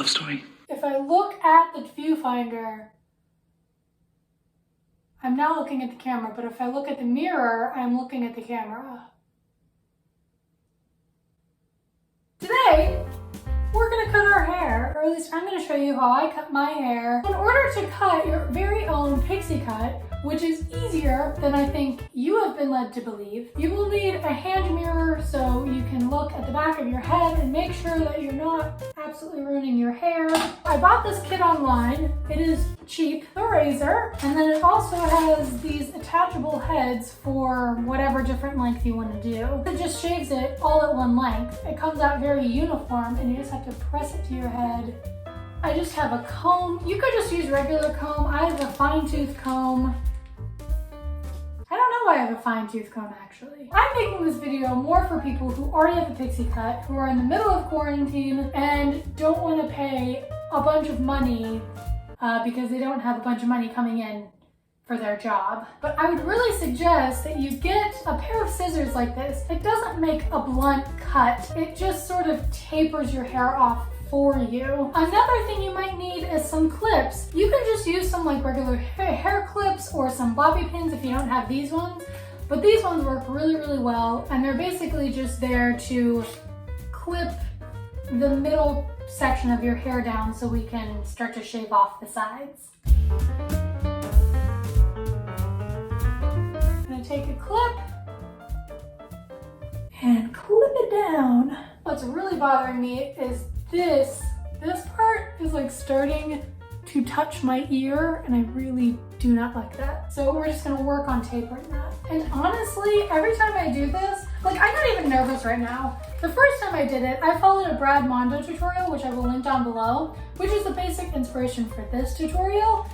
love story. If I look at the viewfinder, I'm now looking at the camera, but if I look at the mirror, I'm looking at the camera. Today, we're gonna cut our hair, or at least I'm gonna show you how I cut my hair. In order to cut your very own pixie cut, which is easier than I think you have been led to believe, you will need a hand mirror so you can look at the back of your head and make sure that you're not absolutely ruining your hair. I bought this kit online. It is cheap, a razor, and then it also has these attachable heads for whatever different length you want to do. It just shaves it all at one length. It comes out very uniform and you just have to press it to your head. I just have a comb. You could just use regular comb. I have a fine tooth comb. I don't know why I have a fine tooth comb actually. I'm making this video more for people who already have a pixie cut, who are in the middle of quarantine and don't want to pay a bunch of money because they don't have a bunch of money coming in for their job. But I would really suggest that you get a pair of scissors like this. It doesn't make a blunt cut. It just sort of tapers your hair off for you. Another thing you might need is some clips. You can just use some like regular hair clips or some bobby pins if you don't have these ones, but these ones work really, really well, and they're basically just there to clip the middle section of your hair down so we can start to shave off the sides. I'm gonna take a clip and clip it down. What's really bothering me is this part is like starting to touch my ear and I really do not like that. So we're just gonna work on tapering that. And honestly, every time I do this, like I'm not even nervous right now. The first time I did it, I followed a Brad Mondo tutorial, which I will link down below, which is the basic inspiration for this tutorial.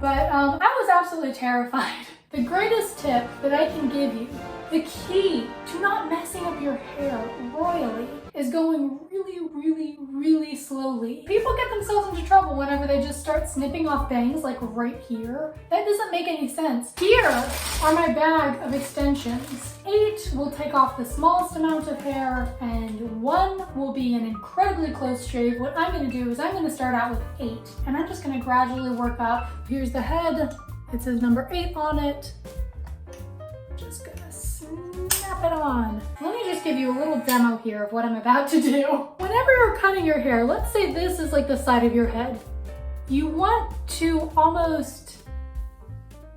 But I was absolutely terrified. The greatest tip that I can give you, the key to not messing up your hair royally, is going really, really, really slowly. People get themselves into trouble whenever they just start snipping off bangs like right here. That doesn't make any sense. Here are my bag of extensions. 8 will take off the smallest amount of hair and 1 will be an incredibly close shave. What I'm gonna do is I'm gonna start out with 8 and I'm just gonna gradually work up. Here's the head. It says number 8 on it. Just gonna snap it on. Let me just give you a little demo here of what I'm about to do. Whenever you're cutting your hair, let's say this is like the side of your head. You want to almost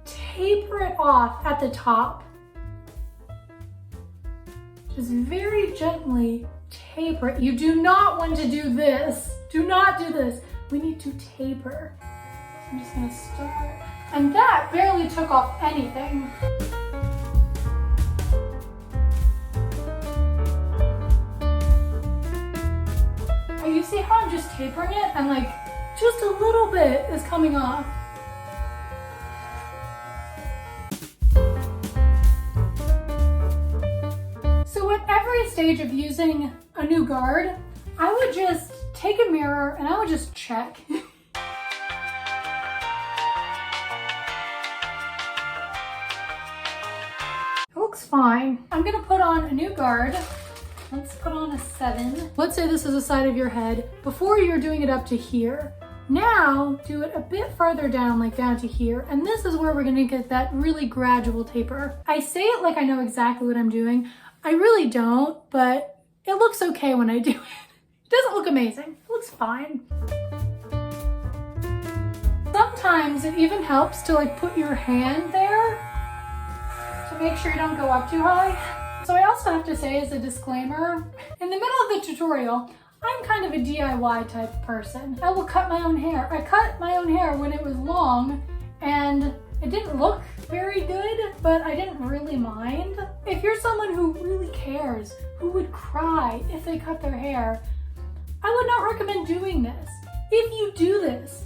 taper it off at the top. Just very gently taper it. You do not want to do this. Do not do this. We need to taper. I'm just gonna start. And that barely took off anything. You see how I'm just tapering it and like just a little bit is coming off. So at every stage of using a new guard, I would just take a mirror and I would just check. It looks fine. I'm gonna put on a new guard. Let's put on a 7. Let's say this is the side of your head. Before you're doing it up to here. Now do it a bit farther down, like down to here. And this is where we're gonna get that really gradual taper. I say it like I know exactly what I'm doing. I really don't, but it looks okay when I do it. It doesn't look amazing, it looks fine. Sometimes it even helps to like put your hand there to make sure you don't go up too high. So I also have to say as a disclaimer, in the middle of the tutorial, I'm kind of a DIY type person. I will cut my own hair. I cut my own hair when it was long and it didn't look very good, but I didn't really mind. If you're someone who really cares, who would cry if they cut their hair, I would not recommend doing this. If you do this,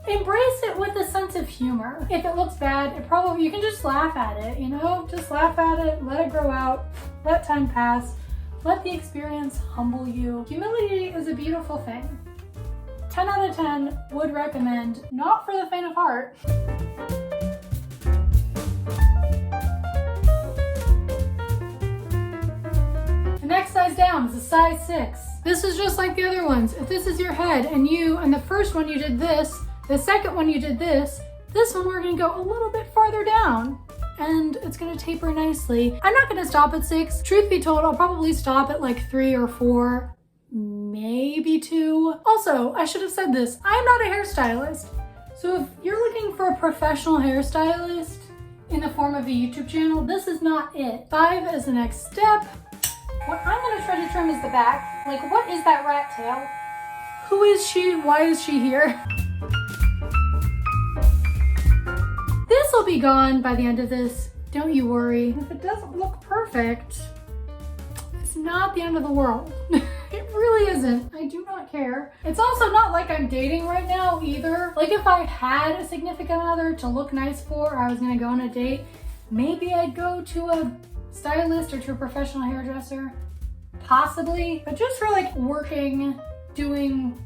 embrace it with a sense of humor. If it looks bad, you can just laugh at it, you know? Just laugh at it, let it grow out, let time pass, let the experience humble you. Humility is a beautiful thing. 10 out of 10 would recommend, not for the faint of heart. The next size down is a size 6. This is just like the other ones. If this is your head and the first one you did this, the second one you did this one we're gonna go a little bit farther down and it's gonna taper nicely. I'm not gonna stop at 6. Truth be told, I'll probably stop at like 3 or 4, maybe 2. Also, I should have said this, I'm not a hairstylist. So if you're looking for a professional hairstylist in the form of a YouTube channel, this is not it. 5 is the next step. What I'm gonna try to trim is the back. Like, what is that rat tail? Who is she? Why is she here? This will be gone by the end of this. Don't you worry. If it doesn't look perfect, it's not the end of the world. It really isn't. I do not care. It's also not like I'm dating right now either. Like if I had a significant other to look nice for, or I was gonna go on a date, maybe I'd go to a stylist or to a professional hairdresser. Possibly. But just for like working, doing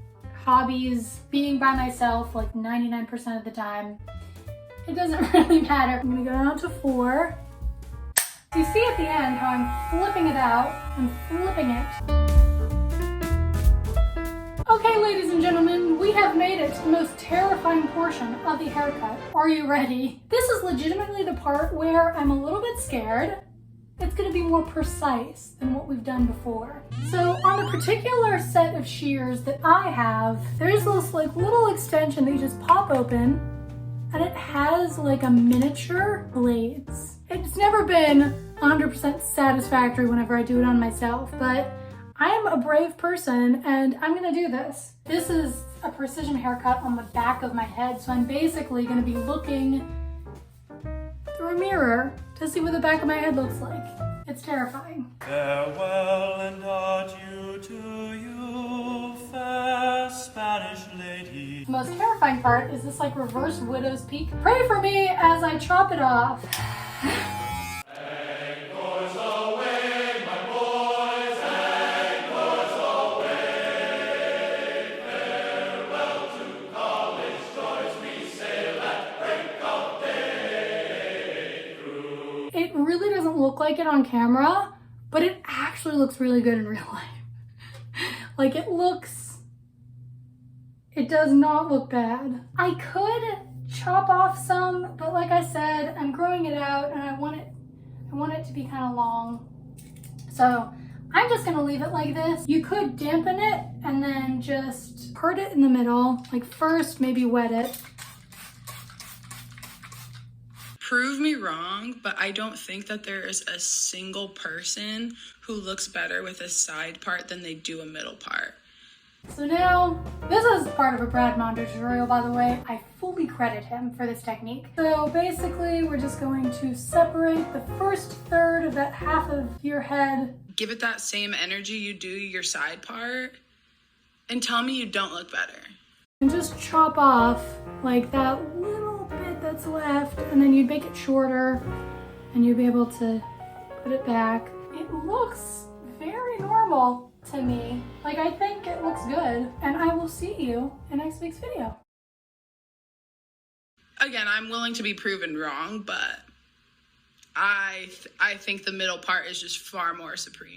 hobbies, being by myself like 99% of the time, it doesn't really matter. I'm gonna go down to 4. You see at the end how I'm flipping it out. I'm flipping it. Okay, ladies and gentlemen, we have made it to the most terrifying portion of the haircut. Are you ready? This is legitimately the part where I'm a little bit scared. It's gonna be more precise than what we've done before. So on the particular set of shears that I have, there's this like little extension that you just pop open and it has like a miniature blades. It's never been 100% satisfactory whenever I do it on myself, but I'm a brave person and I'm gonna do this. This is a precision haircut on the back of my head, so I'm basically gonna be looking through a mirror to see what the back of my head looks like. It's terrifying. Farewell and adieu to you, fair Spanish lady. The most terrifying part is this like reverse widow's peak. Pray for me as I chop it off. It really doesn't look like it on camera, but it actually looks really good in real life. Like it does not look bad. I could chop off some, but like I said, I'm growing it out and I want it to be kind of long. So I'm just gonna leave it like this. You could dampen it and then just part it in the middle. Like first, maybe wet it. Prove me wrong, but I don't think that there is a single person who looks better with a side part than they do a middle part. So now, this is part of a Brad Mondo tutorial, by the way. I fully credit him for this technique. So basically, we're just going to separate the first third of that half of your head. Give it that same energy you do your side part, and tell me you don't look better. And just chop off like that little bit that's left, and then you'd make it shorter, and you'd be able to put it back. It looks very normal to me. Like, I think it looks good, and I will see you in next week's video. Again, I'm willing to be proven wrong, but I think the middle part is just far more supreme.